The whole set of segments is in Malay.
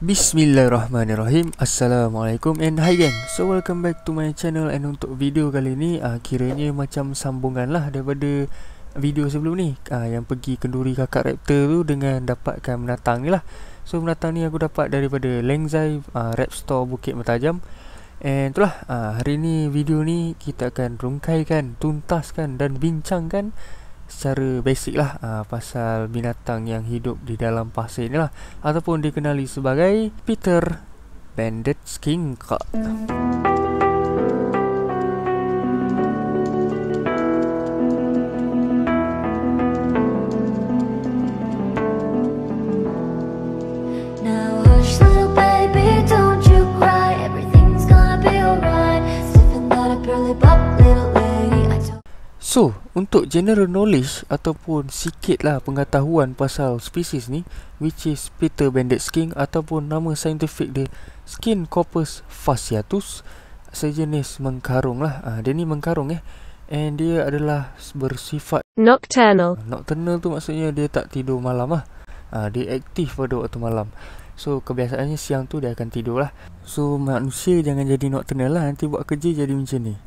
Bismillahirrahmanirrahim. Assalamualaikum and hi gang. So welcome back to my channel. And untuk video kali ni kiranya macam sambungan lah daripada video sebelum ni, yang pergi kenduri kakak raptor tu dengan dapatkan menatang ni lah. So menatang ni aku dapat daripada Lengzai Rap Store Bukit Mertajam. And itulah, hari ni video ni kita akan rungkaikan, tuntaskan dan bincangkan secara basic lah pasal binatang yang hidup di dalam pasir ni lah, ataupun dikenali sebagai Peter Banded Skink. So, untuk general knowledge ataupun sikit lah pengetahuan pasal spesies ni, which is Peter Banded Skink ataupun nama saintifik dia Skincorpus fasciatus, sejenis mengkarung lah. Dia ni mengkarung and dia adalah bersifat nocturnal. Nocturnal tu maksudnya dia tak tidur malam lah. Dia aktif pada waktu malam. So kebiasaannya siang tu dia akan tidur lah. So manusia jangan jadi nocturnal lah, nanti buat kerja jadi macam ni.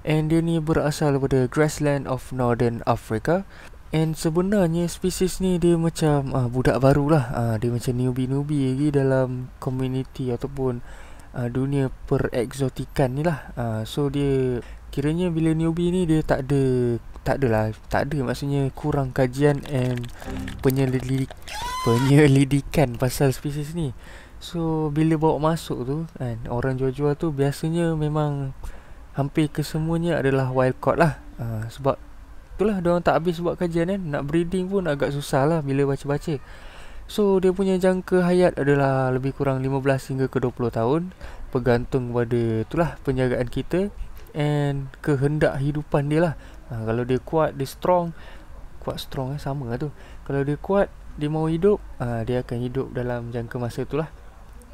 And dia ni berasal daripada grassland of Northern Africa. And sebenarnya spesies ni dia macam budak baru lah. Dia macam newbie lagi dalam community ataupun dunia pereksotikan ni lah. So dia kiranya bila newbie ni dia tak ada maksudnya kurang kajian and penyelidikan pasal spesies ni. So bila bawa masuk tu kan, orang jual-jual tu biasanya memang hampir kesemuanya adalah wild caught lah. Sebab itulah diorang tak habis buat kajian kan. Nak breeding pun agak susah lah bila baca-baca. So dia punya jangka hayat adalah lebih kurang 15 hingga ke 20 tahun, bergantung pada itulah penjagaan kita and kehendak hidupan dia lah. Kalau dia kuat, dia strong sama lah tu. Kalau dia kuat, dia mau hidup, dia akan hidup dalam jangka masa itulah.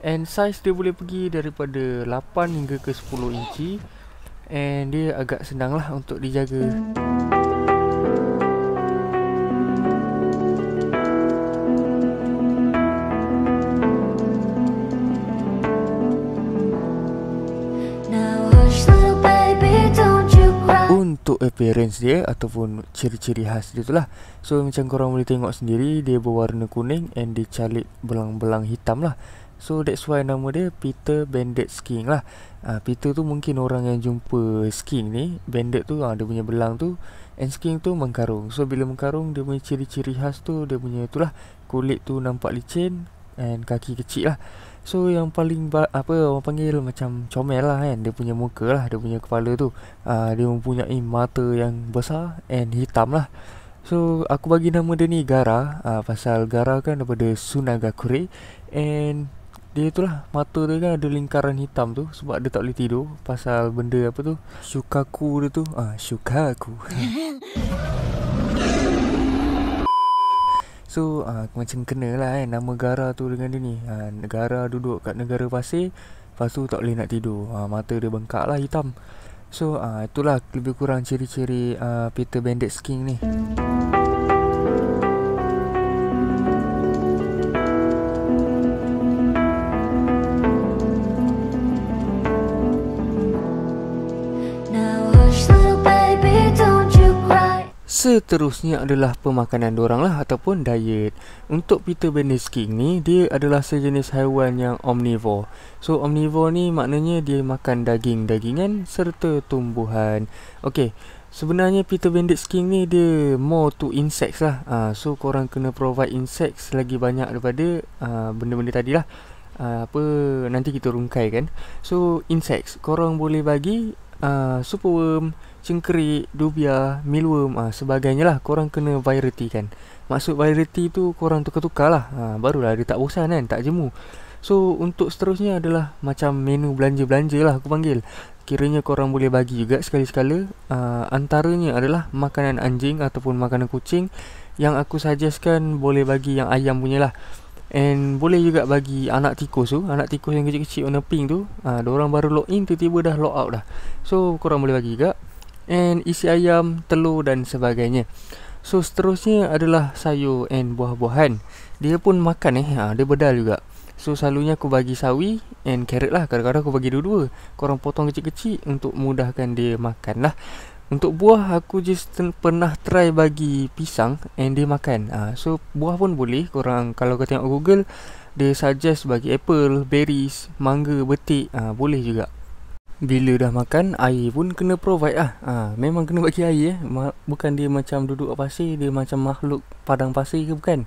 And size dia boleh pergi daripada 8 hingga ke 10 inci. And dia agak senang lah untuk dijaga. Untuk appearance dia ataupun ciri-ciri khas dia tu lah. So macam korang boleh tengok sendiri, dia berwarna kuning and dia calit belang-belang hitam lah. So that's why nama dia Peter Banded Skink lah. Peter tu mungkin orang yang jumpa skink ni. Banded tu dia punya belang tu, and skink tu mengkarung. So bila mengkarung, dia punya ciri-ciri khas tu, dia punya itulah, kulit tu nampak licin and kaki kecil lah. So yang paling orang panggil macam comel lah kan, dia punya muka lah, dia punya kepala tu, dia mempunyai mata yang besar and hitam lah. So aku bagi nama dia ni Gara, pasal Gara kan daripada Sunagakure. And dia itulah, mata dia kan ada lingkaran hitam tu sebab dia tak boleh tidur pasal benda apa tu, Shukaku dia tu. Shukaku. So macam kena lah kan nama Gara tu dengan dia ni. Gara duduk kat negara pasir, lepas tu tak boleh nak tidur, mata dia bengkak lah, hitam. So itulah lebih kurang ciri-ciri Peter Banded Skink ni. Seterusnya adalah pemakanan dorang lah ataupun diet. Untuk Peter Banded Skink ni, dia adalah sejenis haiwan yang omnivore. So omnivore ni maknanya dia makan daging-dagingan serta tumbuhan. Okay, sebenarnya Peter Banded Skink ni dia more to insects lah. So korang kena provide insects lagi banyak daripada benda-benda tadi lah. Nanti kita rungkai kan. So insects korang boleh bagi superworm, cengkerik, dubia, mealworm, sebagainya lah. Korang kena variety kan. Maksud variety tu korang tukar-tukar lah, barulah dia tak bosan kan, tak jemu. So untuk seterusnya adalah macam menu belanja-belanja lah aku panggil. Kiranya korang boleh bagi juga sekali-sekala. Antaranya adalah makanan anjing ataupun makanan kucing. Yang aku suggestkan boleh bagi yang ayam punya lah. And boleh juga bagi anak tikus tu, anak tikus yang kecil-kecil warna pink tu. Diorang baru log in tiba-tiba dah log out dah. So korang boleh bagi juga. and isi ayam, telur dan sebagainya. So seterusnya adalah sayur and buah-buahan. Dia pun makan dia bedal juga. So selalunya aku bagi sawi and carrot lah. Kadang-kadang aku bagi dua-dua. Korang potong kecil-kecil untuk mudahkan dia makan lah. Untuk buah aku just pernah try bagi pisang and dia makan. So buah pun boleh. Korang kalau kau tengok Google, dia suggest bagi apple, berries, mangga, betik, boleh juga. Bila dah makan, air pun kena provide lah. Memang kena bagi air bukan dia macam duduk kat pasir, dia macam makhluk padang pasir ke bukan.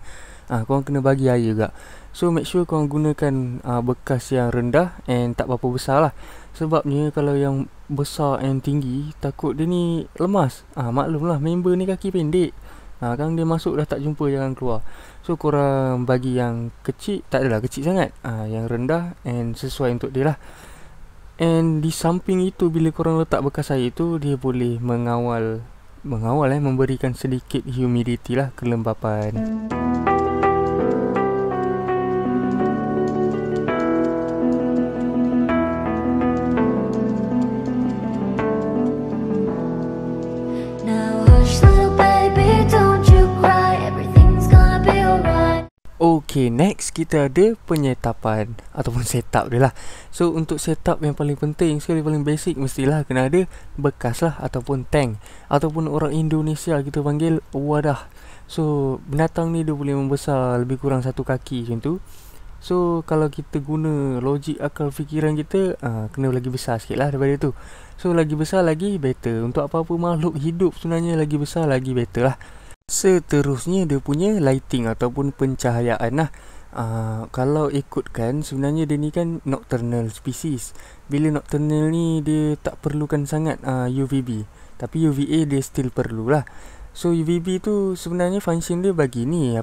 Korang kena bagi air juga. So make sure korang gunakan bekas yang rendah and tak berapa besar lah. Sebabnya kalau yang besar and tinggi, takut dia ni lemas. Maklum lah, member ni kaki pendek. Kan dia masuk dah tak jumpa jalan keluar. So korang bagi yang kecil, tak adalah kecil sangat, yang rendah and sesuai untuk dia lah. And di samping itu, bila korang letak bekas air tu, dia boleh mengawal memberikan sedikit humidity lah, kelembapan. Okay, next kita ada penyetapan ataupun setup dia lah. So untuk setup yang paling penting sekali, paling basic, mestilah kena ada bekas lah ataupun tank, ataupun orang Indonesia kita panggil wadah. So binatang ni dia boleh membesar lebih kurang 1 kaki macam tu. So kalau kita guna logik akal fikiran kita, kena lagi besar sikit lah daripada tu. So lagi besar lagi better. Untuk apa-apa makhluk hidup sebenarnya lagi besar lagi better lah. Seterusnya dia punya lighting ataupun pencahayaan lah. Kalau ikutkan, sebenarnya dia ni kan nocturnal species. Bila nocturnal ni dia tak perlukan sangat UVB, tapi UVA dia still perlu lah. So UVB tu sebenarnya function dia bagi ni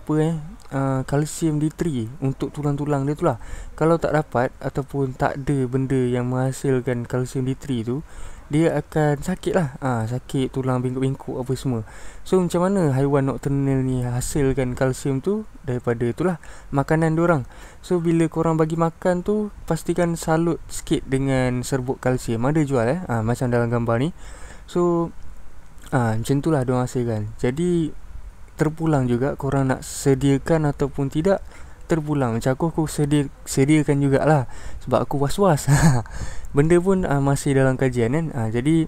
kalsium D3 untuk tulang-tulang dia tu lah. Kalau tak dapat ataupun tak ada benda yang menghasilkan kalsium D3 tu, dia akan sakit lah. Sakit tulang bengkok-bengkok apa semua. So macam mana haiwan nocturnal ni hasilkan kalsium tu? Daripada itulah makanan diorang. So bila korang bagi makan tu, pastikan salut sikit dengan serbuk kalsium. Ada jual macam dalam gambar ni. So macam tu lah diorang hasilkan. Jadi terpulang juga korang nak sediakan ataupun tidak, terpulang. Macam aku sediakan jugalah, sebab aku was-was. Benda pun masih dalam kajian kan. Jadi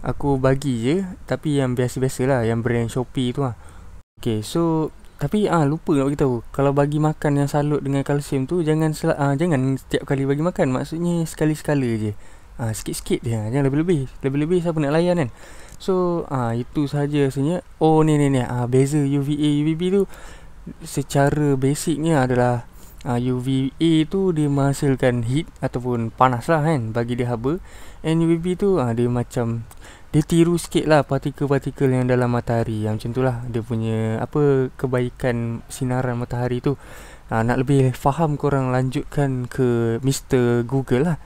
aku bagi je, tapi yang biasa-biasa lah, yang brand Shopee tu lah. Okay, so tapi lupa nak beritahu, kalau bagi makan yang salut dengan kalsium tu, jangan setiap kali bagi makan. Maksudnya sekali-sekala je, sikit-sikit je, jangan lebih-lebih. Lebih-lebih siapa nak layan kan. So itu sahaja rasanya. Ni beza UVA UVB tu. Secara basicnya adalah UVA tu dia menghasilkan heat ataupun panas lah kan, bagi dia haba. And UVB tu dia macam, dia tiru sikit lah partikel-partikel yang dalam matahari. Macam tu lah dia punya kebaikan sinaran matahari tu. Nak lebih faham, korang lanjutkan ke Mr. Google lah.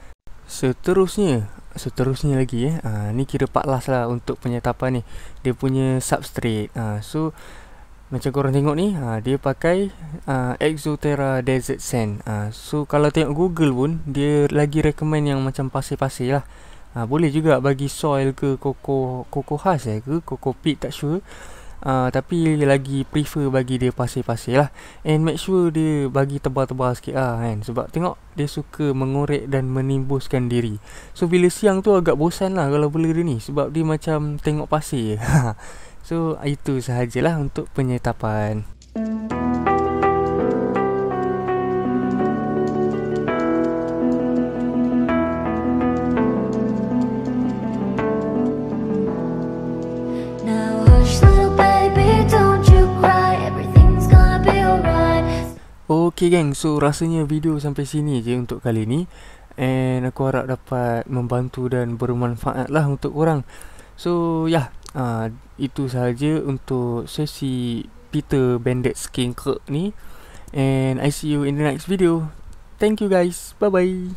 Seterusnya lagi ni kira part last lah untuk penyetapan ni. Dia punya substrate. So macam korang tengok ni, dia pakai Exoterra Desert Sand. So kalau tengok Google pun, dia lagi recommend yang macam pasir-pasir lah. Boleh juga bagi soil ke koko khas ke koko pit, tak sure. Tapi lagi prefer bagi dia pasir-pasir lah. And make sure dia bagi tebal-tebal sikit lah kan, sebab tengok dia suka mengorek dan menimbuskan diri. So bila siang tu agak bosan lah kalau bela dia ni, sebab dia macam tengok pasir je. So itu sahajalah untuk penyetapan. Okay geng, so rasanya video sampai sini je untuk kali ni. And aku harap dapat membantu dan bermanfaat lah untuk korang. So itu sahaja untuk sesi Peter Bandit Skink ni. And I see you in the next video. Thank you guys, bye bye.